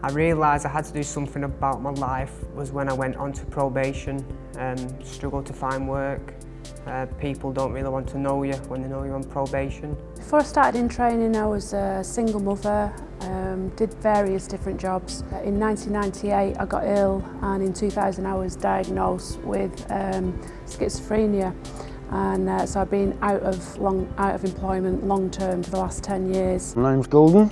I realised I had to do something about my life was when I went onto probation and struggled to find work. People don't really want to know you when they know you're on probation. Before I started in training, I was a single mother, did various different jobs. In 1998 I got ill, and in 2000 I was diagnosed with schizophrenia, and so I've been out of employment long term for the last 10 years. My name's Gordon,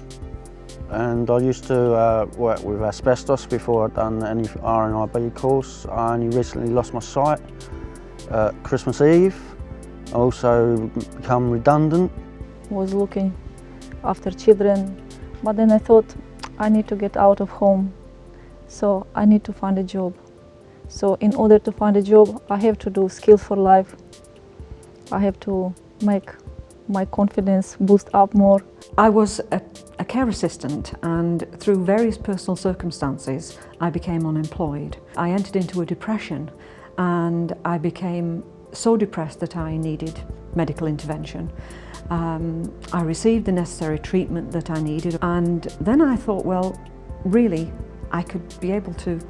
and I used to work with asbestos before I'd done any RNIB course. I only recently lost my sight at Christmas Eve. I also become redundant. Was looking after children, but then I thought I need to get out of home, so I need to find a job. So in order to find a job, I have to do skills for life. I have to make my confidence boost up more. I was a care assistant, and through various personal circumstances I became unemployed. I entered into a depression, and I became so depressed that I needed medical intervention. I received the necessary treatment that I needed, and then I thought, well, really, I could be able to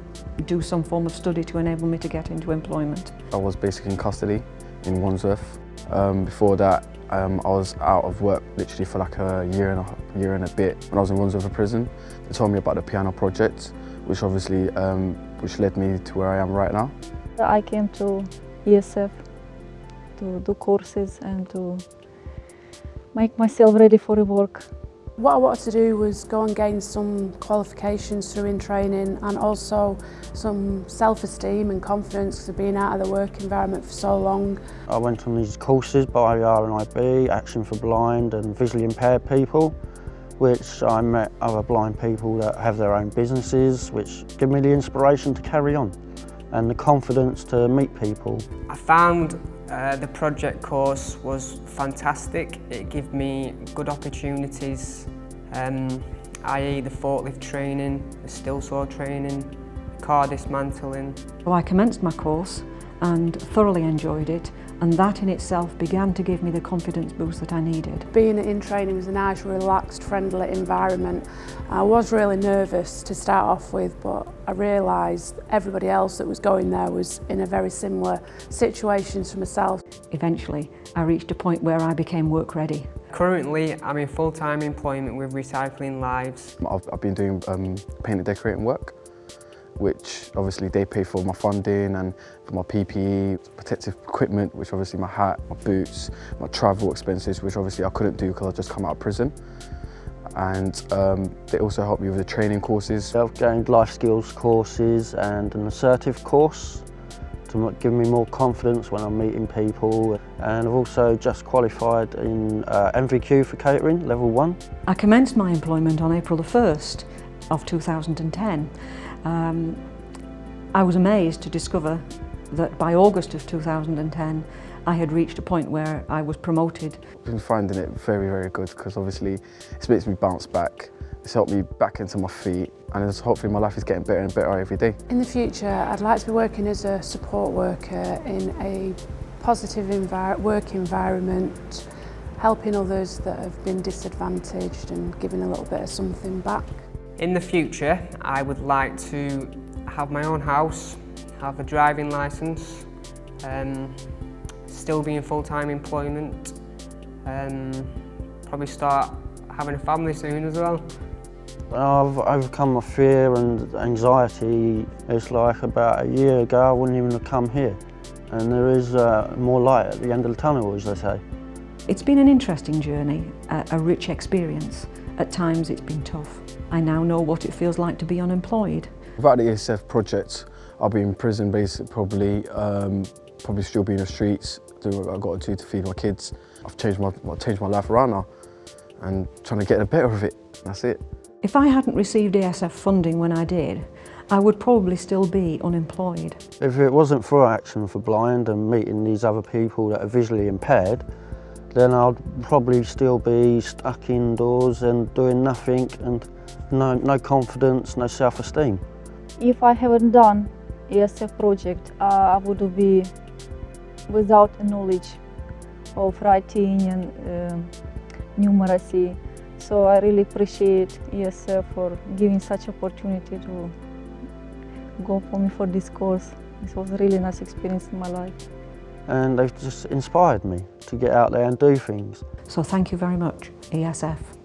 do some form of study to enable me to get into employment. I was basically in custody in Wandsworth. Before that, I was out of work literally for like a year and a bit. When I was in Wandsworth prison, they told me about the piano project, which obviously which led me to where I am right now. I came to ESF to do courses and to make myself ready for the work. What I wanted to do was go and gain some qualifications through in training, and also some self-esteem and confidence because of being out of the work environment for so long. I went on these courses by RNIB, Action for Blind and Visually Impaired People, which I met other blind people that have their own businesses, which give me the inspiration to carry on and the confidence to meet people. I found the project course was fantastic. It gave me good opportunities, i.e. the forklift training, the still saw training, car dismantling. So I commenced my course and thoroughly enjoyed it, and that in itself began to give me the confidence boost that I needed. Being in training was a nice, relaxed, friendly environment. I was really nervous to start off with, but I realised everybody else that was going there was in a very similar situation to myself. Eventually, I reached a point where I became work ready. Currently, I'm in full-time employment with Recycling Lives. I've been doing paint and decorating work, which obviously they pay for my funding and for my PPE, protective equipment, which obviously my hat, my boots, my travel expenses, which obviously I couldn't do because I just come out of prison. And they also help me with the training courses. I've gained life skills courses and an assertive course to give me more confidence when I'm meeting people. And I've also just qualified in MVQ for catering, level 1. I commenced my employment on April the 1st of 2010. I was amazed to discover that by August of 2010 I had reached a point where I was promoted. I've been finding it very, very good because obviously it makes me bounce back. It's helped me back into my feet, and hopefully my life is getting better and better every day. In the future, I'd like to be working as a support worker in a positive work environment, helping others that have been disadvantaged and giving a little bit of something back. In the future, I would like to have my own house, have a driving licence, still be in full-time employment, probably start having a family soon as well. I've overcome my fear and anxiety. It's like about a year ago I wouldn't even have come here, and there is more light at the end of the tunnel, as they say. It's been an interesting journey, a rich experience. At times it's been tough. I now know what it feels like to be unemployed. Without the ESF project, I'll be in prison basically, probably still be in the streets, doing what I've got to do to feed my kids. I've changed my life around now and trying to get the better of it, that's it. If I hadn't received ESF funding when I did, I would probably still be unemployed. If it wasn't for Action for Blind and meeting these other people that are visually impaired, then I'd probably still be stuck indoors and doing nothing, and no confidence, no self-esteem. If I haven't done ESF project, I would be without knowledge of writing and numeracy. So I really appreciate ESF for giving such opportunity to go for me for this course. This was a really nice experience in my life. And they've just inspired me to get out there and do things. So thank you very much, ESF.